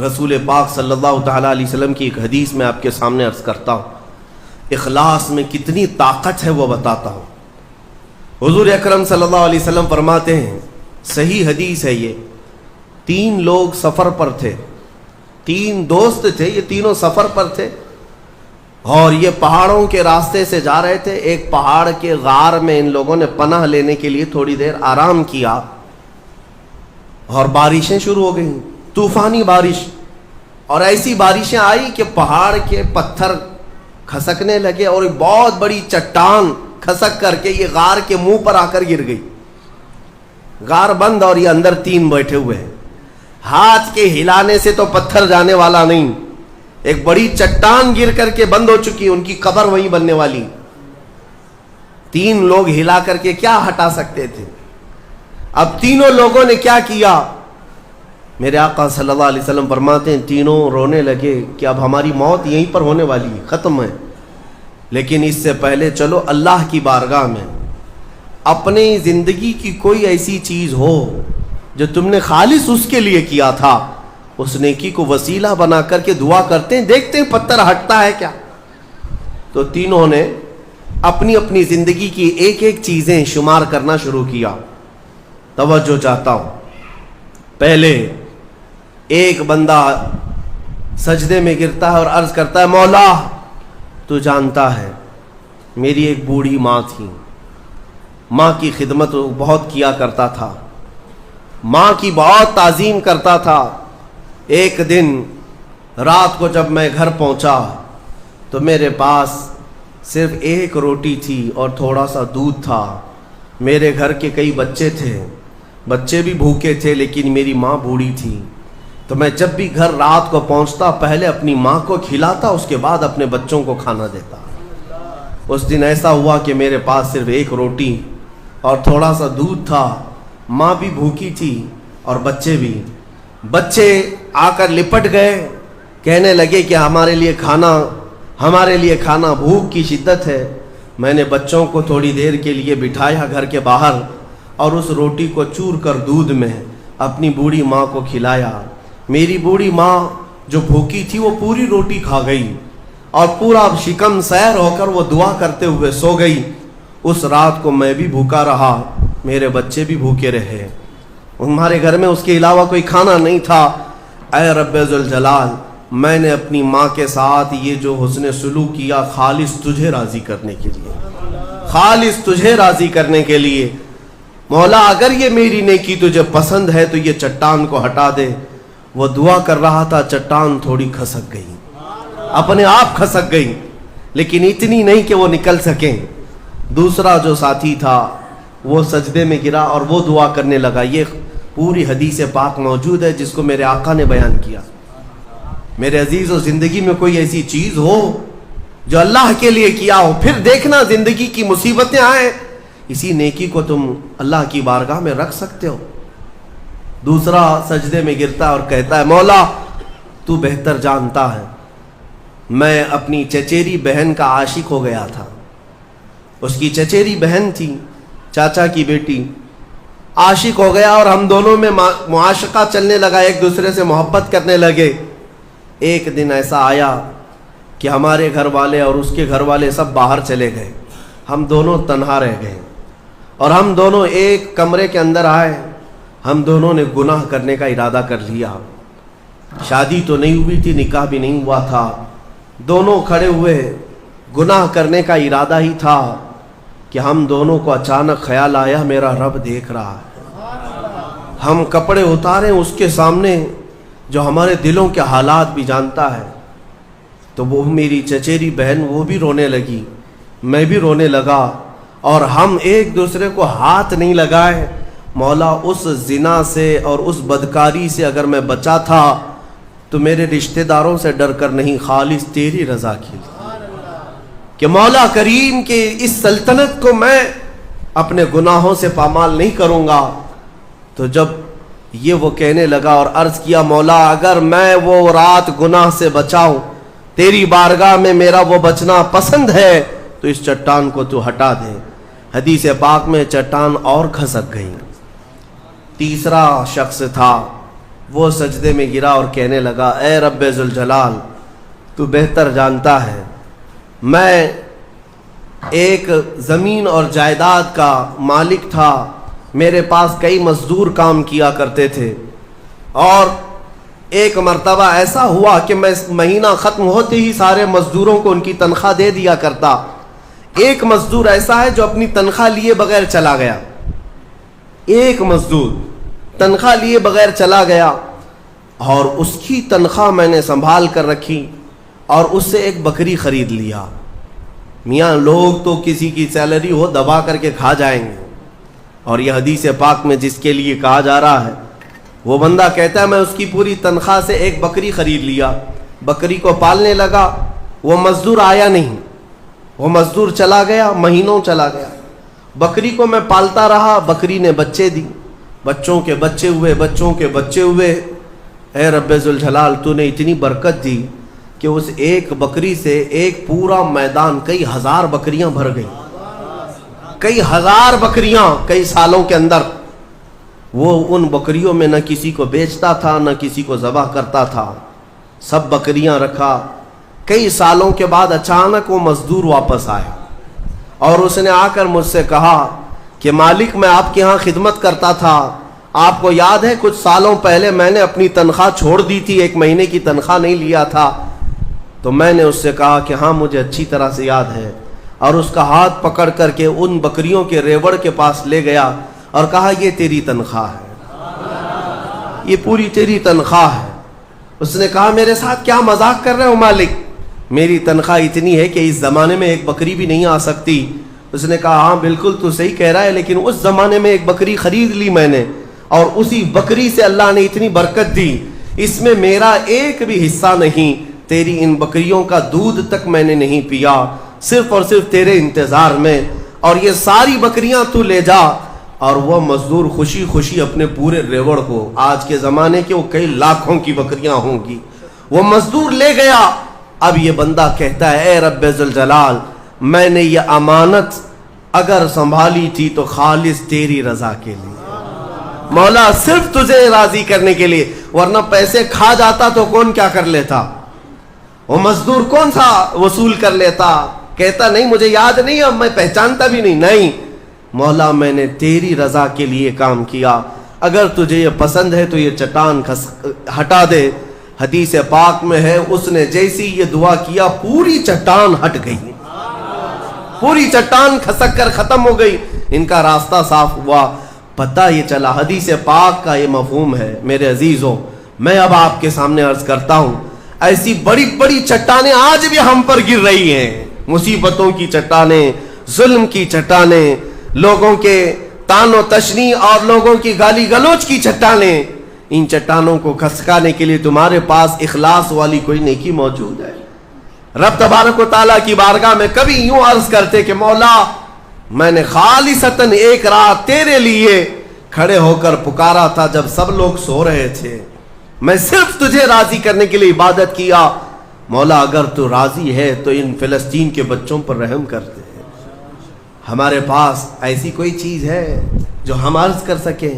رسول پاک صلی اللہ تعالیٰ علیہ وسلم کی ایک حدیث میں آپ کے سامنے عرض کرتا ہوں. اخلاص میں کتنی طاقت ہے وہ بتاتا ہوں. حضور اکرم صلی اللہ علیہ وسلم فرماتے ہیں، صحیح حدیث ہے یہ، 3 لوگ سفر پر تھے، 3 دوست تھے، یہ تینوں سفر پر تھے اور یہ پہاڑوں کے راستے سے جا رہے تھے. ایک پہاڑ کے غار میں ان لوگوں نے پناہ لینے کے لیے تھوڑی دیر آرام کیا اور بارشیں شروع ہو گئیں، طوفانی بارش، اور ایسی بارشیں آئی کہ پہاڑ کے پتھر کھسکنے لگے اور ایک بہت بڑی چٹان کھسک کر کے یہ غار کے منہ پر آ کر گر گئی. غار بند اور یہ اندر 3 بیٹھے ہوئے ہیں. ہاتھ کے ہلانے سے تو پتھر جانے والا نہیں، ایک بڑی چٹان گر کر کے بند ہو چکی، ان کی قبر وہیں بننے والی. 3 لوگ ہلا کر کے کیا ہٹا سکتے تھے؟ اب تینوں لوگوں نے کیا کیا؟ میرے آقا صلی اللہ علیہ وسلم فرماتے ہیں تینوں رونے لگے کہ اب ہماری موت یہیں پر ہونے والی ہے، ختم ہے، لیکن اس سے پہلے چلو اللہ کی بارگاہ میں اپنی زندگی کی کوئی ایسی چیز ہو جو تم نے خالص اس کے لیے کیا تھا، اس نیکی کو وسیلہ بنا کر کے دعا کرتے ہیں، دیکھتے ہیں پتھر ہٹتا ہے کیا. تو تینوں نے اپنی اپنی زندگی کی ایک ایک چیزیں شمار کرنا شروع کیا. توجہ چاہتا ہوں. پہلے ایک بندہ سجدے میں گرتا ہے اور عرض کرتا ہے، مولا تو جانتا ہے میری ایک بوڑھی ماں تھی، ماں کی خدمت بہت کیا کرتا تھا، ماں کی بہت تعظیم کرتا تھا. ایک دن رات کو جب میں گھر پہنچا تو میرے پاس صرف ایک روٹی تھی اور تھوڑا سا دودھ تھا. میرے گھر کے کئی بچے تھے، بچے بھی بھوکے تھے، لیکن میری ماں بوڑھی تھی. تو میں جب بھی گھر رات کو پہنچتا پہلے اپنی ماں کو کھلاتا، اس کے بعد اپنے بچوں کو کھانا دیتا. اس دن ایسا ہوا کہ میرے پاس صرف ایک روٹی اور تھوڑا سا دودھ تھا، ماں بھی بھوکی تھی اور بچے بھی. بچے آ کر لپٹ گئے، کہنے لگے کہ ہمارے لیے کھانا، بھوک کی شدت ہے. میں نے بچوں کو تھوڑی دیر کے لیے بٹھایا گھر کے باہر اور اس روٹی کو چور کر دودھ میں اپنی بوڑھی ماں کو کھلایا. میری بوڑھی ماں جو بھوکی تھی وہ پوری روٹی کھا گئی اور پورا شکم سیر ہو کر وہ دعا کرتے ہوئے سو گئی. اس رات کو میں بھی بھوکا رہا، میرے بچے بھی بھوکے رہے، ہمارے گھر میں اس کے علاوہ کوئی کھانا نہیں تھا. اے رب ذوالجلال، میں نے اپنی ماں کے ساتھ یہ جو حسن سلوک کیا خالص تجھے راضی کرنے کے لیے، خالص تجھے راضی کرنے کے لیے. مولا اگر یہ میری نیکی تجھے پسند ہے تو یہ چٹان کو ہٹا دے. وہ دعا کر رہا تھا، چٹان تھوڑی کھسک گئی، اپنے آپ کھسک گئی، لیکن اتنی نہیں کہ وہ نکل سکیں. دوسرا جو ساتھی تھا وہ سجدے میں گرا اور وہ دعا کرنے لگا. یہ پوری حدیث پاک موجود ہے جس کو میرے آقا نے بیان کیا. میرے عزیز، و زندگی میں کوئی ایسی چیز ہو جو اللہ کے لیے کیا ہو، پھر دیکھنا زندگی کی مصیبتیں آئیں، اسی نیکی کو تم اللہ کی بارگاہ میں رکھ سکتے ہو. دوسرا سجدے میں گرتا اور کہتا ہے، مولا تو بہتر جانتا ہے میں اپنی چچیری بہن کا عاشق ہو گیا تھا. اس کی چچیری بہن تھی، چاچا کی بیٹی، عاشق ہو گیا اور ہم دونوں میں معاشقہ چلنے لگا، ایک دوسرے سے محبت کرنے لگے. ایک دن ایسا آیا کہ ہمارے گھر والے اور اس کے گھر والے سب باہر چلے گئے، ہم دونوں تنہا رہ گئے اور ہم دونوں ایک کمرے کے اندر آئے. ہم دونوں نے گناہ کرنے کا ارادہ کر لیا. شادی تو نہیں ہوئی تھی، نکاح بھی نہیں ہوا تھا، دونوں کھڑے ہوئے، گناہ کرنے کا ارادہ ہی تھا کہ ہم دونوں کو اچانک خیال آیا میرا رب دیکھ رہا ہے. ہم کپڑے اتارے اس کے سامنے جو ہمارے دلوں کے حالات بھی جانتا ہے. تو وہ میری چچیری بہن وہ بھی رونے لگی، میں بھی رونے لگا اور ہم ایک دوسرے کو ہاتھ نہیں لگائے. مولا اس زنا سے اور اس بدکاری سے اگر میں بچا تھا تو میرے رشتہ داروں سے ڈر کر نہیں، خالص تیری رضا کے لیے کہ مولا کریم کے اس سلطنت کو میں اپنے گناہوں سے پامال نہیں کروں گا. تو جب یہ وہ کہنے لگا اور عرض کیا، مولا اگر میں وہ رات گناہ سے بچاؤں، تیری بارگاہ میں میرا وہ بچنا پسند ہے تو اس چٹان کو تو ہٹا دے. حدیث پاک میں چٹان اور کھسک گئی. تیسرا شخص تھا وہ سجدے میں گرا اور کہنے لگا اے رب ذوالجلال تو بہتر جانتا ہے میں ایک زمین اور جائیداد کا مالک تھا، میرے پاس کئی مزدور کام کیا کرتے تھے، اور ایک مرتبہ ایسا ہوا کہ میں مہینہ ختم ہوتے ہی سارے مزدوروں کو ان کی تنخواہ دے دیا کرتا۔ ایک مزدور ایسا ہے جو اپنی تنخواہ لیے بغیر چلا گیا، ایک مزدور تنخواہ لیے بغیر چلا گیا، اور اس کی تنخواہ میں نے سنبھال کر رکھی اور اس سے ایک بکری خرید لیا۔ میاں لوگ تو کسی کی سیلری ہو دبا کر کے کھا جائیں گے، اور یہ حدیث پاک میں جس کے لیے کہا جا رہا ہے وہ بندہ کہتا ہے میں اس کی پوری تنخواہ سے ایک بکری خرید لیا، بکری کو پالنے لگا، وہ مزدور آیا نہیں، وہ مزدور چلا گیا، مہینوں چلا گیا، بکری کو میں پالتا رہا، بکری نے بچے دی، بچوں کے بچے ہوئے، بچوں کے بچے ہوئے۔ اے رب ذوالجلال تو نے اتنی برکت دی کہ اس ایک بکری سے ایک پورا میدان کئی ہزار بکریاں بھر گئی، کئی ہزار بکریاں کئی سالوں کے اندر۔ وہ ان بکریوں میں نہ کسی کو بیچتا تھا نہ کسی کو ذبح کرتا تھا، سب بکریاں رکھا۔ کئی سالوں کے بعد اچانک وہ مزدور واپس آیا اور اس نے آ کر مجھ سے کہا کہ مالک میں آپ کے ہاں خدمت کرتا تھا، آپ کو یاد ہے کچھ سالوں پہلے میں نے اپنی تنخواہ چھوڑ دی تھی، ایک مہینے کی تنخواہ نہیں لیا تھا۔ تو میں نے اس سے کہا کہ ہاں مجھے اچھی طرح سے یاد ہے، اور اس کا ہاتھ پکڑ کر کے ان بکریوں کے ریوڑ کے پاس لے گیا اور کہا یہ تیری تنخواہ ہے، یہ پوری تیری تنخواہ ہے۔ اس نے کہا میرے ساتھ کیا مذاق کر رہے ہو مالک، میری تنخواہ اتنی ہے کہ اس زمانے میں ایک بکری بھی نہیں آ سکتی۔ اس نے کہا ہاں بالکل تو صحیح کہہ رہا ہے، لیکن اس زمانے میں ایک بکری خرید لی میں نے، اور اسی بکری سے اللہ نے اتنی برکت دی، اس میں میرا ایک بھی حصہ نہیں، تیری ان بکریوں کا دودھ تک میں نے نہیں پیا، صرف اور صرف تیرے انتظار میں، اور یہ ساری بکریاں تو لے جا۔ اور وہ مزدور خوشی خوشی اپنے پورے ریوڑ کو، آج کے زمانے کے وہ کئی لاکھوں کی بکریاں ہوں گی، وہ مزدور لے گیا۔ اب یہ بندہ کہتا ہے اے رب ذوالجلال میں نے یہ امانت اگر سنبھالی تھی تو خالص تیری رضا کے لیے، مولا صرف تجھے راضی کرنے کے لیے، ورنہ پیسے کھا جاتا تو کون کیا کر لیتا، وہ مزدور کون سا وصول کر لیتا، کہتا نہیں مجھے یاد نہیں، اب میں پہچانتا بھی نہیں، نہیں مولا میں نے تیری رضا کے لیے کام کیا، اگر تجھے یہ پسند ہے تو یہ چٹان ہٹا دے۔ حدیث پاک میں ہے اس نے جیسی یہ دعا کیا پوری چٹان ہٹ گئی، پوری چٹان کھسک کر ختم ہو گئی، ان کا راستہ صاف ہوا۔ پتہ یہ چلا حدیث پاک کا یہ مفہوم ہے۔ میرے عزیزوں میں اب آپ کے سامنے عرض کرتا ہوں، ایسی بڑی بڑی چٹانیں آج بھی ہم پر گر رہی ہیں، مصیبتوں کی چٹانیں، ظلم کی چٹانیں، لوگوں کے تان و تشنی اور لوگوں کی گالی گلوچ کی چٹانیں۔ ان چٹانوں کو کھسکانے کے لیے تمہارے پاس اخلاص والی کوئی نیکی موجود ہے؟ رب تبارک و تعالیٰ کی بارگاہ میں کبھی یوں عرض کرتے کہ مولا میں نے خالصتاً ایک رات تیرے لیے کھڑے ہو کر پکارا تھا جب سب لوگ سو رہے تھے، میں صرف تجھے راضی کرنے کے لیے عبادت کیا، مولا اگر تو راضی ہے تو ان فلسطین کے بچوں پر رحم کر دے۔ ہمارے پاس ایسی کوئی چیز ہے جو ہم عرض کر سکیں؟